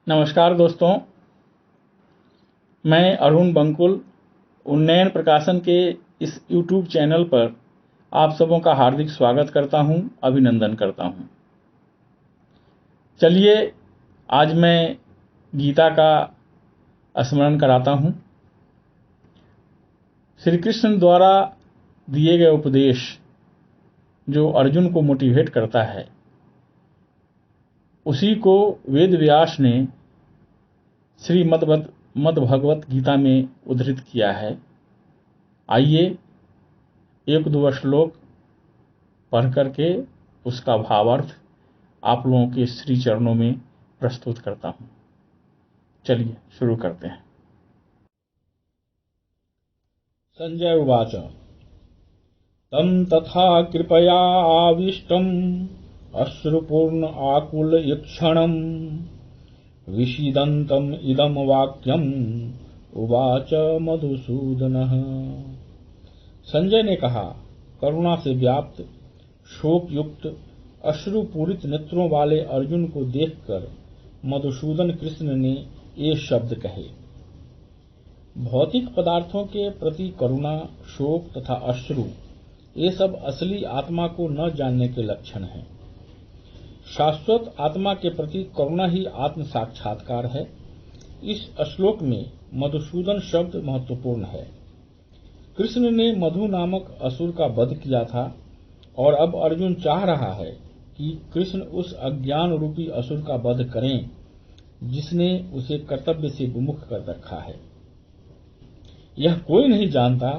नमस्कार दोस्तों, मैं अरुण बंकुल उन्नयन प्रकाशन के इस YouTube चैनल पर आप सबों का हार्दिक स्वागत करता हूं, अभिनंदन करता हूं। चलिए आज मैं गीता का स्मरण कराता हूं। श्री कृष्ण द्वारा दिए गए उपदेश जो अर्जुन को मोटिवेट करता है, उसी को वेद व्यास ने श्रीमद् भगवत गीता में उद्धृत किया है। आइए एक दो श्लोक पढ़ करके उसका भावार्थ आप लोगों के श्री चरणों में प्रस्तुत करता हूं। चलिए शुरू करते हैं। संजय उवाच तम तथा कृपया आविष्टम अश्रुपूर्ण आकुल ईक्षणम विषीदन्तम इदम वाक्यम उवाच मधुसूदनः। संजय ने कहा, करुणा से व्याप्त शोक युक्त अश्रुपूरित नेत्रों वाले अर्जुन को देखकर मधुसूदन कृष्ण ने ये शब्द कहे। भौतिक पदार्थों के प्रति करुणा, शोक तथा अश्रु ये सब असली आत्मा को न जानने के लक्षण हैं। शाश्वत आत्मा के प्रति करुणा ही आत्म साक्षात्कार है। इस श्लोक में मधुसूदन शब्द महत्वपूर्ण है। कृष्ण ने मधु नामक असुर का वध किया था और अब अर्जुन चाह रहा है कि कृष्ण उस अज्ञान रूपी असुर का वध करें जिसने उसे कर्तव्य से विमुख कर रखा है। यह कोई नहीं जानता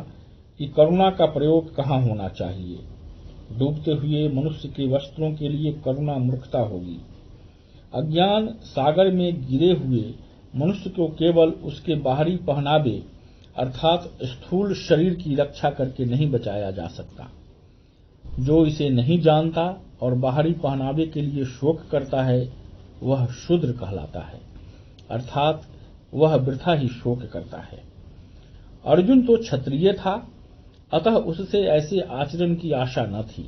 कि करुणा का प्रयोग कहाँ होना चाहिए। डूबते हुए मनुष्य के वस्त्रों के लिए करुणा मूर्खता होगी। अज्ञान सागर में गिरे हुए मनुष्य को केवल उसके बाहरी पहनावे अर्थात स्थूल शरीर की रक्षा करके नहीं बचाया जा सकता। जो इसे नहीं जानता और बाहरी पहनावे के लिए शोक करता है वह शूद्र कहलाता है, अर्थात वह वृथा ही शोक करता है। अर्जुन तो क्षत्रिय था, अतः उससे ऐसे आचरण की आशा न थी,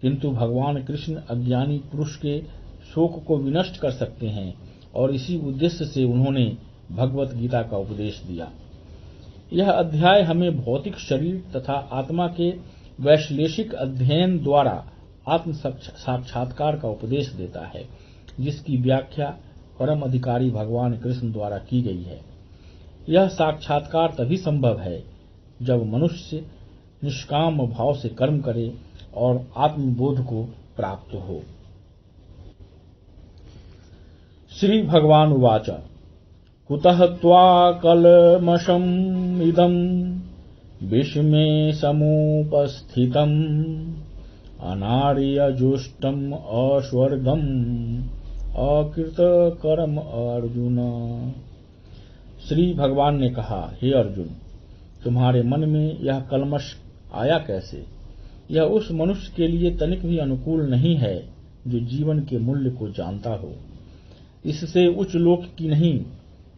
किंतु भगवान कृष्ण अज्ञानी पुरुष के शोक को विनष्ट कर सकते हैं और इसी उद्देश्य से उन्होंने भगवत गीता का उपदेश दिया। यह अध्याय हमें भौतिक शरीर तथा आत्मा के वैश्लेषिक अध्ययन द्वारा आत्म साक्षात्कार का उपदेश देता है, जिसकी व्याख्या परम अधिकारी भगवान कृष्ण द्वारा की गई है। यह साक्षात्कार तभी संभव है जब मनुष्य निष्काम भाव से कर्म करे और आत्मबोध को प्राप्त हो। श्री भगवान उवाच कुतः त्वा कलमषम् इदम् विषमे समुपस्थितम् अनार्यजुष्टम् अस्वर्गम् अकृतकर्म अर्जुन। श्री भगवान ने कहा, हे अर्जुन, तुम्हारे मन में यह कलमश आया कैसे? यह उस मनुष्य के लिए तनिक भी अनुकूल नहीं है जो जीवन के मूल्य को जानता हो। इससे उच्च लोक की नहीं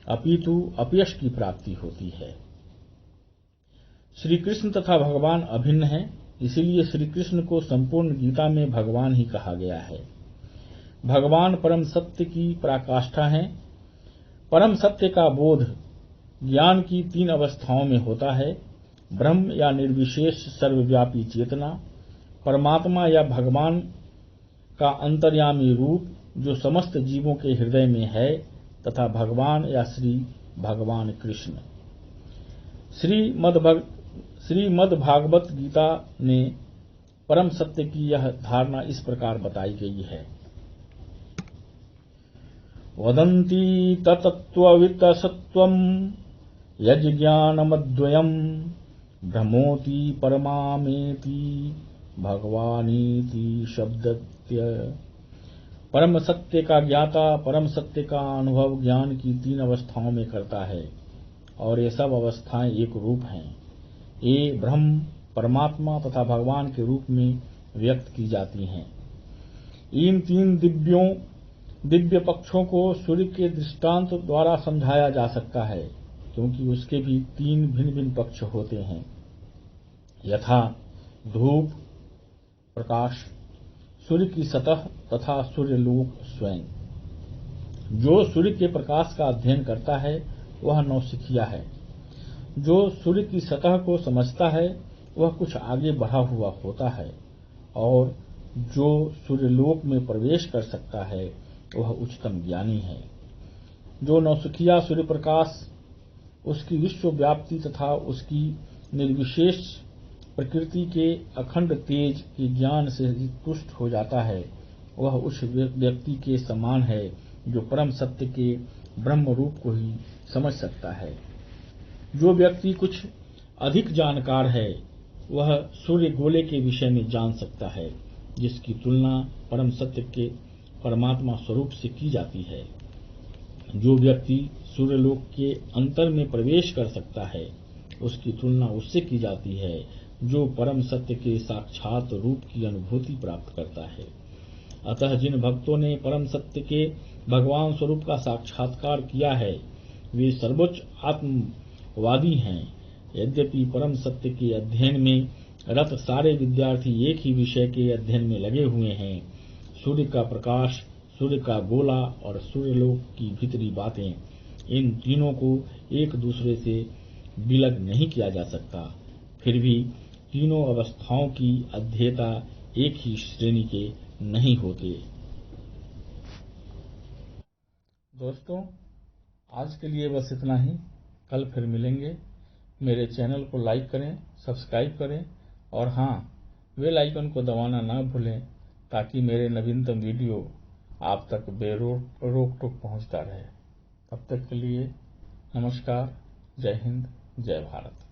अपितु अपयश की प्राप्ति होती है। श्री कृष्ण तथा भगवान अभिन्न हैं, इसीलिए श्री कृष्ण को संपूर्ण गीता में भगवान ही कहा गया है। भगवान परम सत्य की पराकाष्ठा हैं। परम सत्य का बोध ज्ञान की तीन अवस्थाओं में होता है: ब्रह्म या निर्विशेष सर्वव्यापी चेतना, परमात्मा या भगवान का अंतर्यामी रूप जो समस्त जीवों के हृदय में है, तथा भगवान या श्री भगवान कृष्ण। श्रीमद् भागवत गीता ने परम सत्य की यह धारणा इस प्रकार बताई गई है। वदन्ति तत्त्ववित्तसत्त्वम् यज्ज्ञानमद्वयम् भ्रमोति परमामेति भगवानीति शब्दत्य। परम सत्य का ज्ञाता परम सत्य का अनुभव ज्ञान की तीन अवस्थाओं में करता है और ये सब अवस्थाएं एक रूप हैं। ये ब्रह्म, परमात्मा तथा भगवान के रूप में व्यक्त की जाती हैं। इन तीन दिव्य पक्षों को सूर्य के दृष्टांत द्वारा समझाया जा सकता है, क्योंकि उसके भी तीन भिन्न भिन्न पक्ष होते हैं, यथा धूप, प्रकाश, सूर्य की सतह तथा सूर्यलोक स्वयं। जो सूर्य के प्रकाश का अध्ययन करता है वह नौसिखिया है। जो सूर्य की सतह को समझता है वह कुछ आगे बढ़ा हुआ होता है, और जो सूर्यलोक में प्रवेश कर सकता है वह उच्चतम ज्ञानी है। जो नौसिखिया सूर्य प्रकाश, उसकी विश्व व्याप्ति तथा उसकी निर्विशेष प्रकृति के अखंड तेज के ज्ञान से तुष्ट हो जाता है, वह उस व्यक्ति के समान है जो परम सत्य के ब्रह्म रूप को ही समझ सकता है। जो व्यक्ति कुछ अधिक जानकार है वह सूर्य गोले के विषय में जान सकता है, जिसकी तुलना परम सत्य के परमात्मा स्वरूप से की जाती है। जो व्यक्ति सूर्यलोक के अंतर में प्रवेश कर सकता है उसकी तुलना उससे की जाती है जो परम सत्य के साक्षात रूप की अनुभूति प्राप्त करता है। अतः जिन भक्तों ने परम सत्य के भगवान स्वरूप का साक्षात्कार किया है वे सर्वोच्च आत्मवादी हैं। यद्यपि परम सत्य के अध्ययन में रत सारे विद्यार्थी एक ही विषय के अध्ययन में लगे हुए हैं, सूर्य का प्रकाश, सूर्य का गोला और सूर्यलोक की भीतरी बातें, इन तीनों को एक दूसरे से विलग नहीं किया जा सकता। फिर भी तीनों अवस्थाओं की अध्येता एक ही श्रेणी के नहीं होते। दोस्तों, आज के लिए बस इतना ही। कल फिर मिलेंगे। मेरे चैनल को लाइक करें, सब्सक्राइब करें और हाँ, बेल आइकन को दबाना ना भूलें ताकि मेरे नवीनतम वीडियो आप तक रोक टोक पहुंचता रहे। तब तक के लिए नमस्कार, जय हिंद, जय भारत।